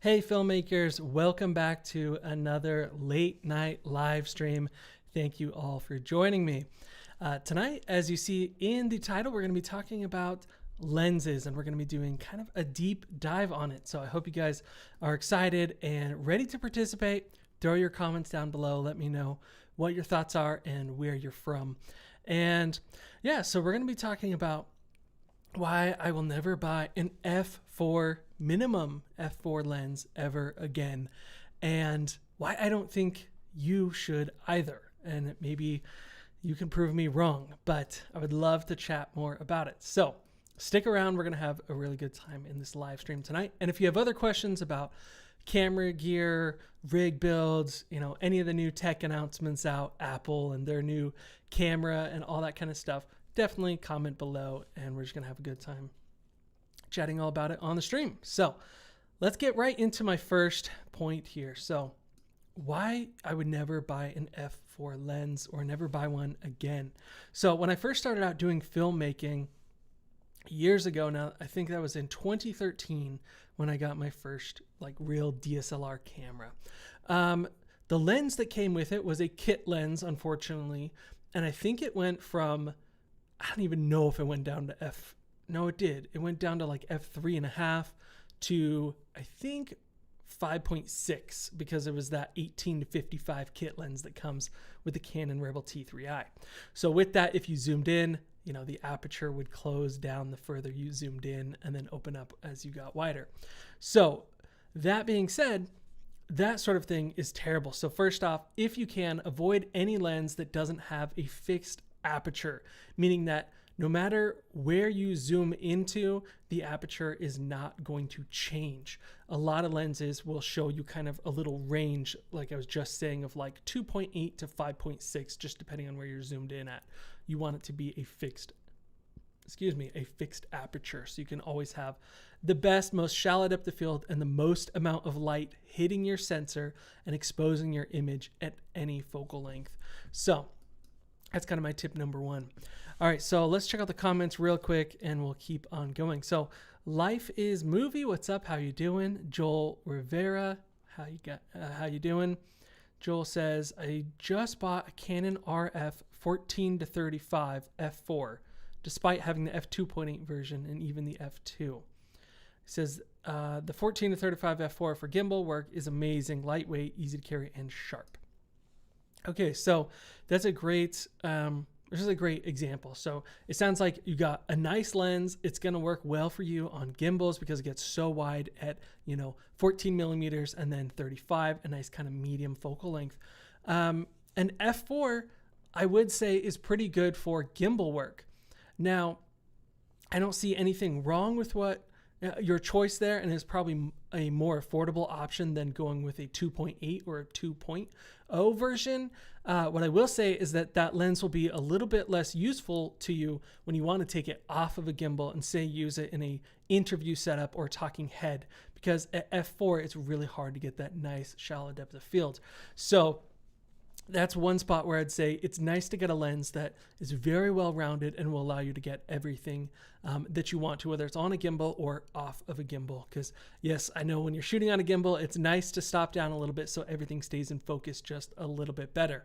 Hey filmmakers, welcome back to another late night live stream. Thank you all for joining me. Tonight, as you see in the title, we're going to be talking about lenses and we're going to be doing kind of a deep dive on it. So I hope you guys are excited and ready to participate. Throw your comments down below. Let me know what your thoughts are and where you're from. And yeah, so we're going to be talking about why I will never buy an f4 minimum f4 lens ever again, and why I don't think you should either. And maybe you can prove me wrong, but I would love to chat more about it. So stick around. We're going to have a really good time in this live stream tonight. And if you have other questions about camera gear, rig builds, any of the new tech announcements out, Apple and their new camera and all that kind of stuff, definitely comment below and we're just going to have a good time chatting all about it on the stream. So let's get right into my first point here. So why I would never buy an f4 lens or never buy one again. So when I first started out doing filmmaking years ago now, I think that was in 2013 when I got my first real DSLR camera. The lens that came with it was a kit lens, unfortunately. And I think it went from, I don't even know if it went down to no, it did. It went down to f3.5 to, I think, 5.6 because it was that 18 to 55 kit lens that comes with the Canon Rebel T3i. So with that, if you zoomed in, the aperture would close down the further you zoomed in and then open up as you got wider. So that being said, that sort of thing is terrible. So first off, if you can, avoid any lens that doesn't have a fixed aperture, meaning that no matter where you zoom into, the aperture is not going to change. A lot of lenses will show you kind of a little range, like I was just saying, of 2.8 to 5.6, just depending on where you're zoomed in at. You want it to be a fixed aperture, so you can always have the best, most shallow depth of field and the most amount of light hitting your sensor and exposing your image at any focal length. So that's kind of my tip number one. All right, so let's check out the comments real quick and we'll keep on going. So Life is Movie, what's up? How you doing? Joel Rivera, how you doing? Joel says, I just bought a Canon RF 14 to 35 f4, despite having the f2.8 version and even the f2. He says, the 14 to 35 f4 for gimbal work is amazing, lightweight, easy to carry, and sharp. Okay, so that's a great example. So it sounds like you got a nice lens. It's going to work well for you on gimbals because it gets so wide at 14 millimeters and then 35, a nice kind of medium focal length. And f4, I would say, is pretty good for gimbal work. Now, I don't see anything wrong with what your choice there, and it's probably a more affordable option than going with a 2.8 or a 2.0 version. What I will say is that lens will be a little bit less useful to you when you want to take it off of a gimbal and say use it in a interview setup or talking head, because at f4 it's really hard to get that nice shallow depth of field. So that's one spot where I'd say it's nice to get a lens that is very well rounded and will allow you to get everything that you want to, whether it's on a gimbal or off of a gimbal. Because yes, I know when you're shooting on a gimbal, it's nice to stop down a little bit so everything stays in focus just a little bit better.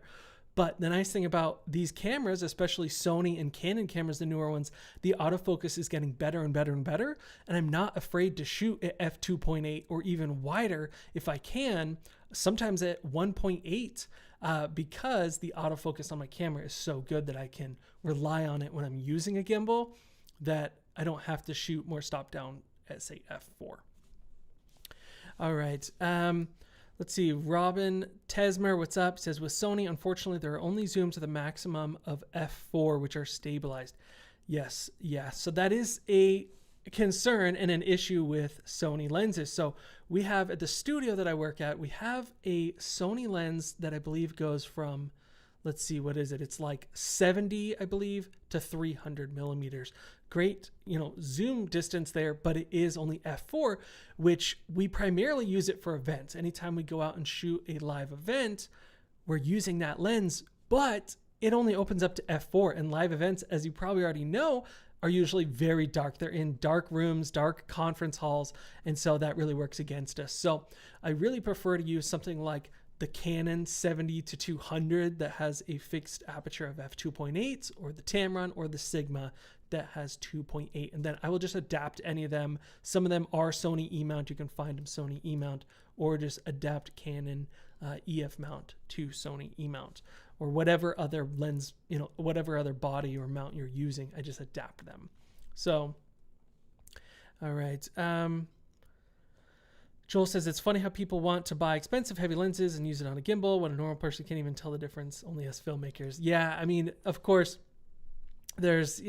But the nice thing about these cameras, especially Sony and Canon cameras, the newer ones, the autofocus is getting better and better and better. And I'm not afraid to shoot at f2.8 or even wider if I can, sometimes at 1.8. Because the autofocus on my camera is so good that I can rely on it when I'm using a gimbal, that I don't have to shoot more stop down at, say, f4. All right. Let's see. Robin Tesmer, what's up? Says, with Sony, unfortunately, there are only zooms to the maximum of f4, which are stabilized. Yes. Yeah. So that is a concern and an issue with Sony lenses. So we have at the studio that I work at, we have a Sony lens that I believe goes from, let's see, what is it? It's 70, I believe, to 300 millimeters. Great, zoom distance there, but it is only f4, which we primarily use it for events. Anytime we go out and shoot a live event, we're using that lens, but it only opens up to f4, and live events, as you probably already know, are usually very dark. They're in dark rooms, dark conference halls, and so that really works against us. So I really prefer to use something like the Canon 70-200 that has a fixed aperture of f2.8, or the Tamron or the Sigma that has 2.8, and then I will just adapt any of them. Some of them are Sony E-mount. You can find them Sony E-mount, or just adapt Canon EF mount to Sony E-mount, or whatever other lens, whatever other body or mount you're using. I just adapt them. So, all right. Joel says, it's funny how people want to buy expensive heavy lenses and use it on a gimbal when a normal person can't even tell the difference, only as filmmakers. Yeah, I mean, of course, there's,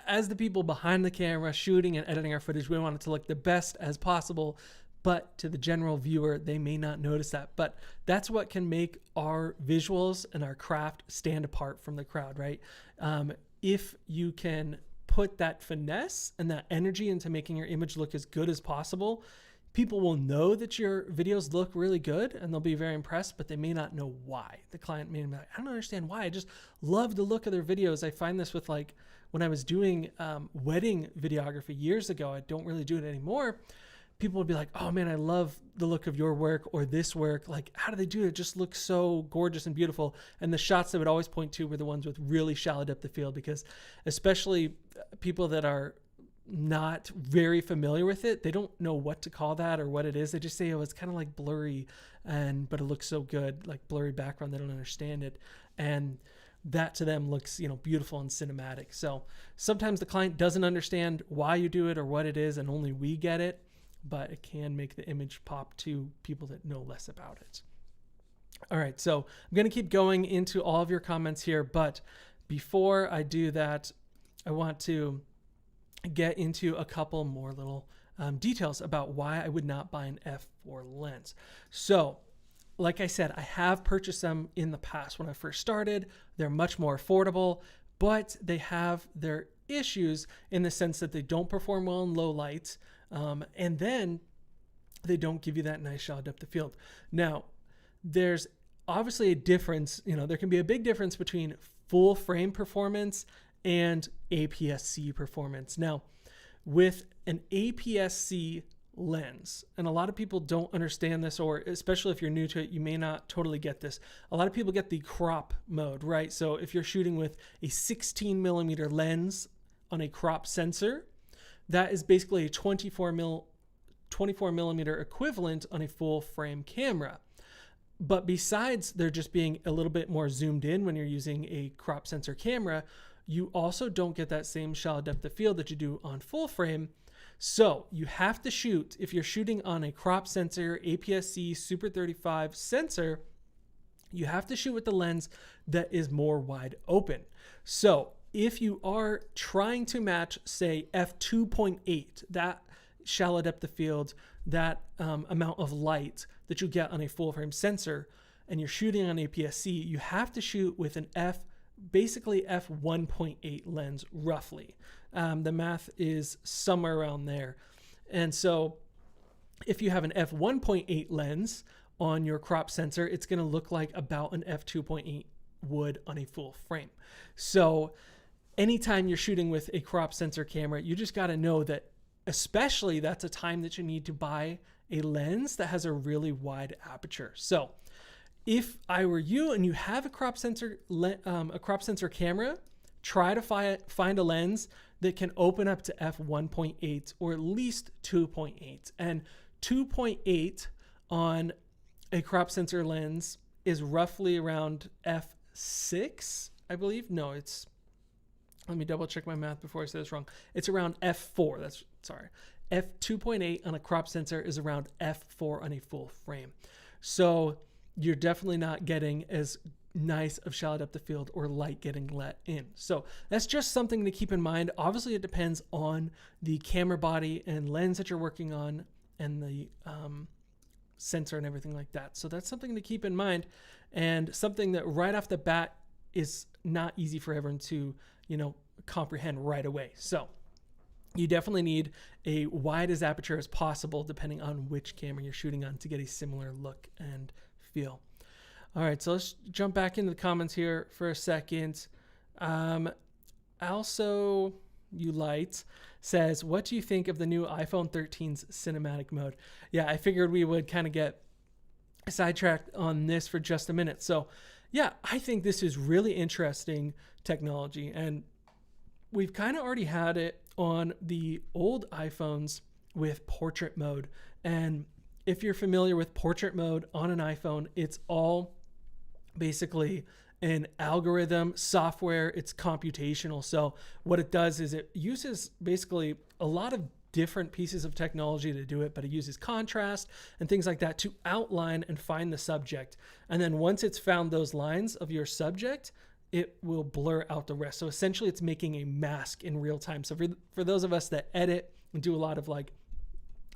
as the people behind the camera shooting and editing our footage, we want it to look the best as possible. But to the general viewer, they may not notice that. But that's what can make our visuals and our craft stand apart from the crowd, right? If you can put that finesse and that energy into making your image look as good as possible, people will know that your videos look really good and they'll be very impressed, but they may not know why. The client may be like, I don't understand why. I just love the look of their videos. I find this with when I was doing wedding videography years ago. I don't really do it anymore. People would be like, oh man, I love the look of your work or this work. Like, how do they do it? It just looks so gorgeous and beautiful. And the shots they would always point to were the ones with really shallow depth of field, because especially people that are not very familiar with it, they don't know what to call that or what it is. They just say, oh, it's kind of like blurry, but it looks so good, like blurry background. They don't understand it. And that to them looks, beautiful and cinematic. So sometimes the client doesn't understand why you do it or what it is, and only we get it. But it can make the image pop to people that know less about it. All right, so I'm going to keep going into all of your comments here, but before I do that, I want to get into a couple more little details about why I would not buy an f4 lens. So, like I said, I have purchased them in the past when I first started. They're much more affordable, but they have their issues in the sense that they don't perform well in low light. And then they don't give you that nice shallow depth of field. Now, there's obviously a difference, there can be a big difference between full frame performance and APS-C performance. Now, with an APS-C lens, and a lot of people don't understand this, or especially if you're new to it, you may not totally get this. A lot of people get the crop mode, right? So if you're shooting with a 16 millimeter lens on a crop sensor, that is basically a 24 millimeter equivalent on a full frame camera. But besides there just being a little bit more zoomed in when you're using a crop sensor camera, you also don't get that same shallow depth of field that you do on full frame. So you have to shoot, if you're shooting on a crop sensor, APS-C Super 35 sensor, you have to shoot with the lens that is more wide open. So if you are trying to match, say, f2.8, that shallow depth of field, that amount of light that you get on a full frame sensor, and you're shooting on APS-C, you have to shoot with an basically f1.8 lens, roughly. The math is somewhere around there. And so if you have an f1.8 lens on your crop sensor, it's going to look like about an f2.8 would on a full frame. So anytime you're shooting with a crop sensor camera, you just got to know that, especially that's a time that you need to buy a lens that has a really wide aperture. So if I were you and you have a crop sensor camera, try to find a lens that can open up to f1.8 or at least 2.8. And 2.8 on a crop sensor lens is roughly around f6, I believe. No, let me double check my math before I say this wrong. It's around f4. F2.8 on a crop sensor is around f4 on a full frame. So you're definitely not getting as nice of shallow depth of field or light getting let in. So that's just something to keep in mind. Obviously, it depends on the camera body and lens that you're working on and the sensor and everything like that. So that's something to keep in mind, and something that right off the bat is not easy for everyone to, comprehend right away. So you definitely need a wide as aperture as possible, depending on which camera you're shooting on, to get a similar look and feel. All right, so let's jump back into the comments here for a second. Also, you light says, what do you think of the new iPhone 13's cinematic mode? Yeah, I figured we would kind of get sidetracked on this for just a minute. So yeah, I think this is really interesting technology, and we've kind of already had it on the old iPhones with portrait mode. And if you're familiar with portrait mode on an iPhone, it's all basically an algorithm software. It's computational. So what it does is it uses basically a lot of different pieces of technology to do it, but it uses contrast and things like that to outline and find the subject. And then once it's found those lines of your subject, it will blur out the rest. So essentially it's making a mask in real time. So for those of us that edit and do a lot of like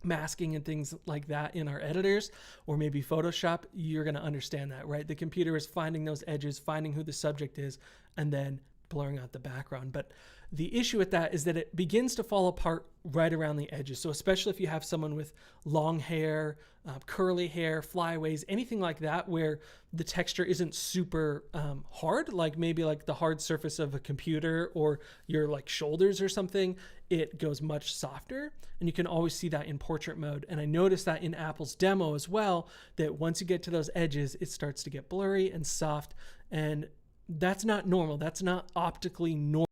masking and things like that in our editors or maybe Photoshop, you're going to understand that, right? The computer is finding those edges, finding who the subject is, and then blurring out the background. But the issue with that is that it begins to fall apart right around the edges. So especially if you have someone with long hair, curly hair, flyaways, anything like that, where the texture isn't super hard, like maybe like the hard surface of a computer or your like shoulders or something, it goes much softer. And you can always see that in portrait mode. And I noticed that in Apple's demo as well, that once you get to those edges, it starts to get blurry and soft. And that's not normal. That's not optically normal.